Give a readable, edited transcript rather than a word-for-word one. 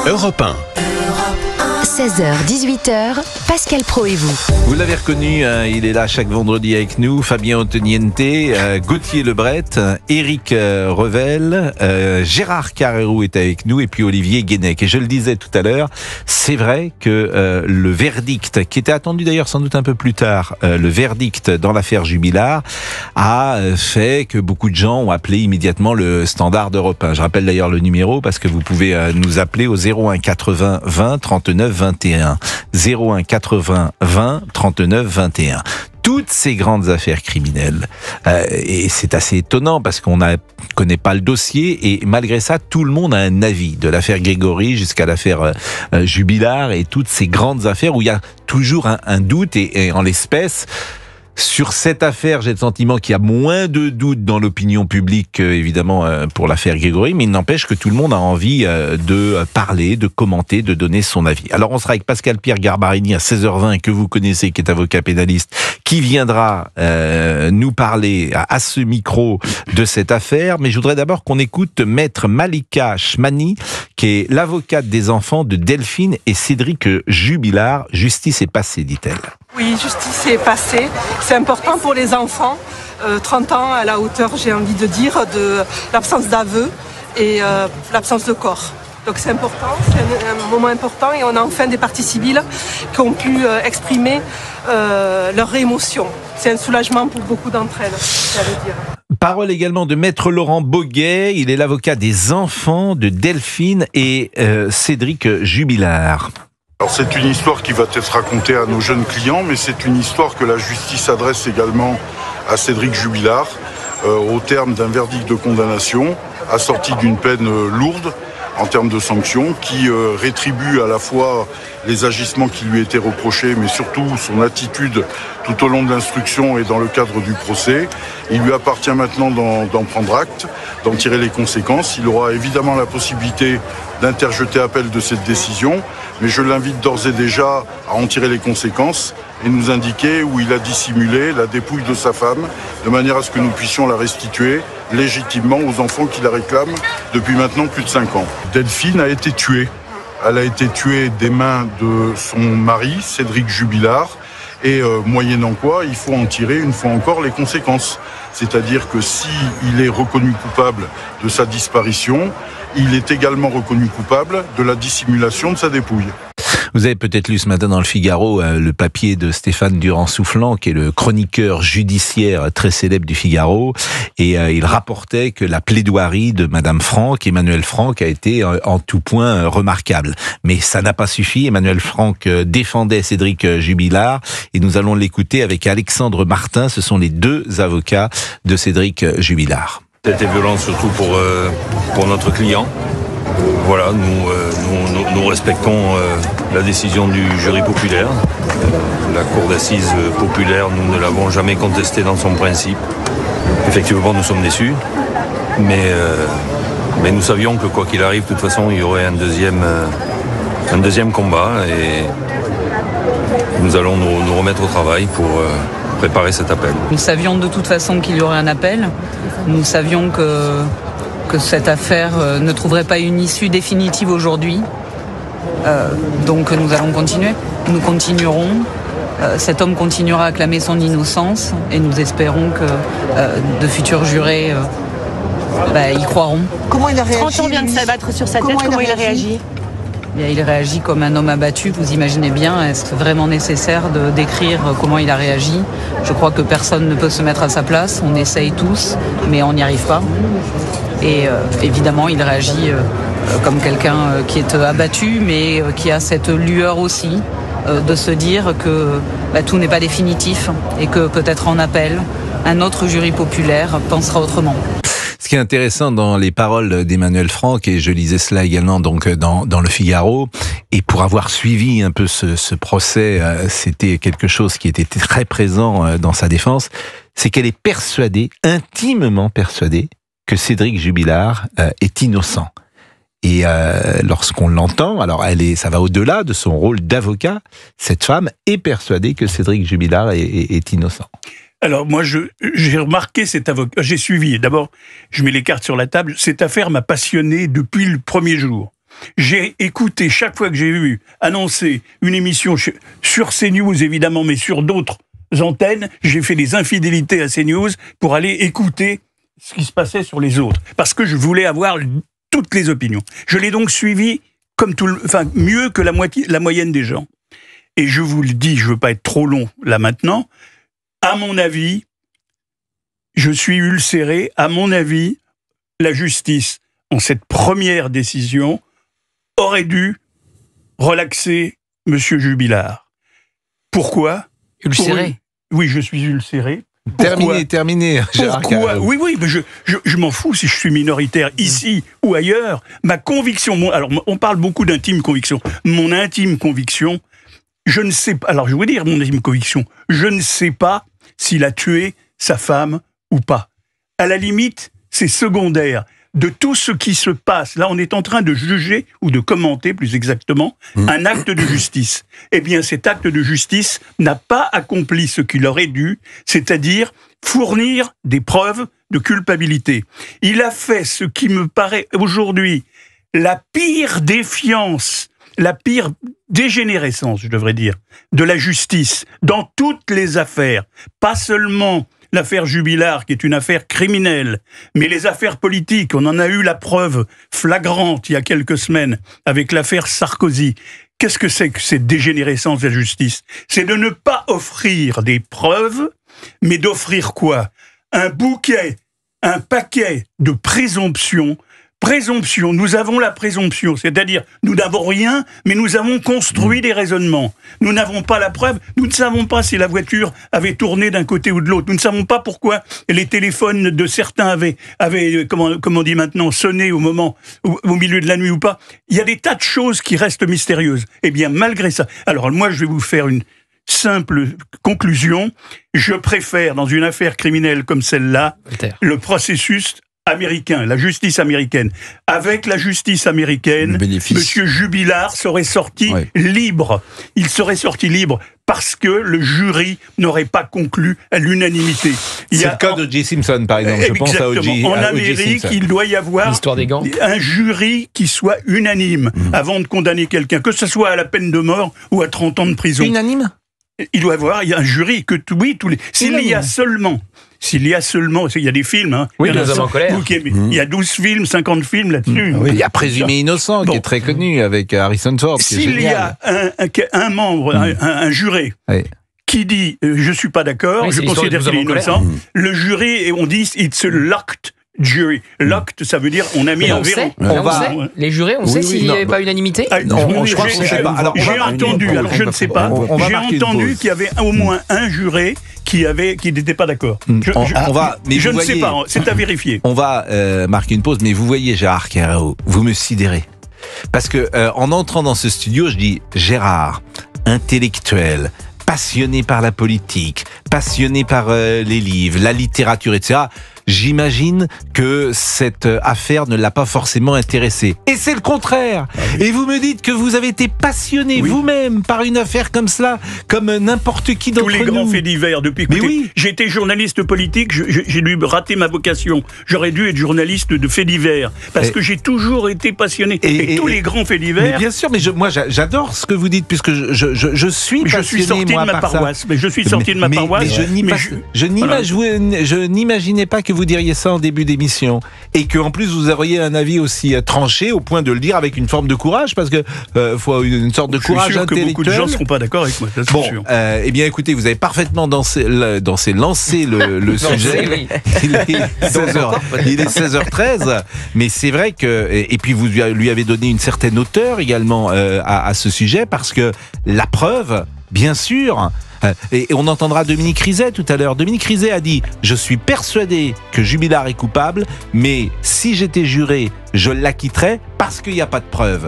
Europe 1. 16h-18h, Pascal Praud et vous. Vous l'avez reconnu, il est là chaque vendredi avec nous. Fabien Ottoniente, Gauthier Lebret, Éric Revel, Gérard Carrérou est avec nous et puis Olivier Guénec. Et je le disais tout à l'heure, c'est vrai que le verdict, qui était attendu d'ailleurs sans doute un peu plus tard, le verdict dans l'affaire Jubilard a fait que beaucoup de gens ont appelé immédiatement le standard d'Europe 1. Je rappelle d'ailleurs le numéro parce que vous pouvez nous appeler au 01 80 20 39 21. 01 80 20 39 21. Toutes ces grandes affaires criminelles, et c'est assez étonnant parce qu'on ne connaît pas le dossier et malgré ça, tout le monde a un avis, de l'affaire Grégory jusqu'à l'affaire Jubilard et toutes ces grandes affaires où il y a toujours un doute et en l'espèce, sur cette affaire, j'ai le sentiment qu'il y a moins de doutes dans l'opinion publique, évidemment, pour l'affaire Grégory, mais il n'empêche que tout le monde a envie de parler, de commenter, de donner son avis. Alors, on sera avec Pascal-Pierre Garbarini à 16h20, que vous connaissez, qui est avocat pénaliste, qui viendra nous parler à ce micro de cette affaire. Mais je voudrais d'abord qu'on écoute Maître Malika Chmani, qui est l'avocate des enfants de Delphine et Cédric Jubilard. Justice est passée, dit-elle. Oui, justice est passée. C'est important pour les enfants. 30 ans à la hauteur, j'ai envie de dire, de l'absence d'aveu et l'absence de corps. Donc c'est important, c'est un moment important et on a enfin des parties civiles qui ont pu exprimer leurs émotions. C'est un soulagement pour beaucoup d'entre elles, ça veut dire. Parole également de Maître Laurent Boguet, il est l'avocat des enfants de Delphine et Cédric Jubilard. Alors c'est une histoire qui va être racontée à nos jeunes clients, mais c'est une histoire que la justice adresse également à Cédric Jubilard, au terme d'un verdict de condamnation, assorti d'une peine lourde en termes de sanctions, qui rétribue à la fois les agissements qui lui étaient reprochés, mais surtout son attitude tout au long de l'instruction et dans le cadre du procès. Il lui appartient maintenant d'en prendre acte, d'en tirer les conséquences. Il aura évidemment la possibilité d'interjeter appel de cette décision, mais je l'invite d'ores et déjà à en tirer les conséquences et nous indiquer où il a dissimulé la dépouille de sa femme, de manière à ce que nous puissions la restituer légitimement aux enfants qui la réclament depuis maintenant plus de 5 ans. Delphine a été tuée. Elle a été tuée des mains de son mari, Cédric Jubilard, et moyennant quoi, il faut en tirer une fois encore les conséquences. C'est-à-dire que s'il est reconnu coupable de sa disparition, il est également reconnu coupable de la dissimulation de sa dépouille. Vous avez peut-être lu ce matin dans le Figaro le papier de Stéphane Durand-Soufflant, qui est le chroniqueur judiciaire très célèbre du Figaro, et il rapportait que la plaidoirie de Madame Franck, Emmanuelle Franck, a été en tout point remarquable. Mais ça n'a pas suffi. Emmanuelle Franck défendait Cédric Jubilard, et nous allons l'écouter avec Alexandre Martin. Ce sont les deux avocats de Cédric Jubilard. C'était violent surtout pour notre client. Voilà, nous respectons la décision du jury populaire. La cour d'assises populaire, nous ne l'avons jamais contestée dans son principe. Effectivement, nous sommes déçus, mais nous savions que quoi qu'il arrive, de toute façon, il y aurait un deuxième combat et nous allons nous remettre au travail pour préparer cet appel. Nous savions de toute façon qu'il y aurait un appel. Nous savions que cette affaire ne trouverait pas une issue définitive aujourd'hui. Donc nous allons continuer. Nous continuerons. Cet homme continuera à clamer son innocence et nous espérons que de futurs jurés y croiront. Comment il a réagi? 30 ans vient de s'abattre sur sa tête, comment il a réagi? Il réagit comme un homme abattu, vous imaginez bien. Est-ce vraiment nécessaire de décrire comment il a réagi? Je crois que personne ne peut se mettre à sa place. On essaye tous, mais on n'y arrive pas. Et évidemment, il réagit comme quelqu'un qui est abattu, mais qui a cette lueur aussi de se dire que tout n'est pas définitif et que peut-être en appel, un autre jury populaire pensera autrement. Ce qui est intéressant dans les paroles d'Emmanuelle Franck, et je lisais cela également donc dans le Figaro, et pour avoir suivi un peu ce procès, c'était quelque chose qui était très présent dans sa défense, c'est qu'elle est persuadée, intimement persuadée, que Cédric Jubilard est innocent. Et lorsqu'on l'entend, alors ça va au-delà de son rôle d'avocat, cette femme est persuadée que Cédric Jubilard est innocent. Alors moi, j'ai remarqué cet avocat, j'ai suivi, d'abord, je mets les cartes sur la table, cette affaire m'a passionné depuis le premier jour. J'ai écouté chaque fois que j'ai vu annoncer une émission sur CNews, évidemment, mais sur d'autres antennes, j'ai fait des infidélités à CNews pour aller écouter ce qui se passait sur les autres, parce que je voulais avoir toutes les opinions. Je l'ai donc suivi comme mieux que la moyenne des gens. Et je vous le dis, je veux pas être trop long là maintenant, à mon avis, je suis ulcéré, à mon avis, la justice, en cette première décision, aurait dû relaxer M. Jubilard. Pourquoi ? Ulcéré ? Oui, je suis ulcéré. Terminé, Gérard Carreyrou. Oui, mais je m'en fous si je suis minoritaire ici ou ailleurs. Ma conviction, alors on parle beaucoup d'intime conviction. Mon intime conviction, je ne sais pas, alors je vais vous dire mon intime conviction, je ne sais pas s'il a tué sa femme ou pas. À la limite, c'est secondaire. De tout ce qui se passe, là on est en train de juger, ou de commenter plus exactement, un acte de justice. Eh bien cet acte de justice n'a pas accompli ce qu'il aurait dû, c'est-à-dire fournir des preuves de culpabilité. Il a fait ce qui me paraît aujourd'hui la pire défiance, la pire dégénérescence, je devrais dire, de la justice dans toutes les affaires, pas seulement l'affaire Jubilard, qui est une affaire criminelle, mais les affaires politiques, on en a eu la preuve flagrante il y a quelques semaines avec l'affaire Sarkozy. Qu'est-ce que c'est que cette dégénérescence de la justice ? C'est de ne pas offrir des preuves, mais d'offrir quoi ? Un bouquet, un paquet de présomptions. Présomption, nous avons la présomption, c'est-à-dire nous n'avons rien, mais nous avons construit des raisonnements. Nous n'avons pas la preuve, nous ne savons pas si la voiture avait tourné d'un côté ou de l'autre. Nous ne savons pas pourquoi les téléphones de certains avaient comme on dit maintenant, sonné au milieu de la nuit ou pas. Il y a des tas de choses qui restent mystérieuses. Eh bien, malgré ça, alors moi je vais vous faire une simple conclusion. Je préfère, dans une affaire criminelle comme celle-là, le processus américain, la justice américaine. Avec la justice américaine, Monsieur Jubilard serait sorti libre. Il serait sorti libre parce que le jury n'aurait pas conclu à l'unanimité. C'est le cas d'O.J. Simpson, par exemple. Je pense à O.J. En Amérique, il doit y avoir un jury qui soit unanime avant de condamner quelqu'un, que ce soit à la peine de mort ou à 30 ans de prison. Unanime ? Il doit y avoir un jury que s'il y a seulement, il y a des films, hein. Oui, Deux hommes en colère. Il y a 12 films, 50 films là-dessus. Il y a Présumé innocent, qui est très connu, avec Harrison Ford. S'il y a un membre, un juré, qui dit je suis pas d'accord, je considère qu'il est innocent, le jury, et on dit it's a locked jury. Locked, ça veut dire on a mis un verrou. Les jurés, on sait s'il n'y avait pas unanimité. Non, je crois qu'on sait pas. Alors j'ai entendu, alors je ne sais pas, j'ai entendu qu'il y avait au moins un juré qui n'était pas d'accord. Je ne sais pas, c'est à vérifier. On va marquer une pause, mais vous voyez Gérard Carreyrou, vous me sidérez. Parce que en entrant dans ce studio, je dis Gérard, intellectuel, passionné par la politique, passionné par les livres, la littérature, etc. J'imagine que cette affaire ne l'a pas forcément intéressé. Et c'est le contraire. Et vous me dites que vous avez été passionné vous-même par une affaire comme cela, comme n'importe qui d'entre nous. Tous les grands faits divers depuis. Écoutez, j'ai été journaliste politique, j'ai dû rater ma vocation. J'aurais dû être journaliste de faits divers parce que j'ai toujours été passionné. Et tous les grands faits divers. Mais bien sûr, mais moi j'adore ce que vous dites puisque je suis passionné. Je suis sorti de ma paroisse. Mais je suis sorti de ma paroisse. Je n'imaginais pas que vous diriez ça en début d'émission et que en plus vous auriez un avis aussi tranché au point de le dire avec une forme de courage parce que faut une sorte de courage intellectuel. Que beaucoup de gens ne seront pas d'accord avec moi. Ça, c'est sûr. Eh bien écoutez, vous avez parfaitement lancé le sujet. Il est 16h13, mais c'est vrai que et puis vous lui avez donné une certaine hauteur également à ce sujet parce que la preuve, bien sûr. Et on entendra Dominique Rizet tout à l'heure. Dominique Rizet a dit « Je suis persuadé que Jubilard est coupable, mais si j'étais juré, je l'acquitterais parce qu'il n'y a pas de preuve. »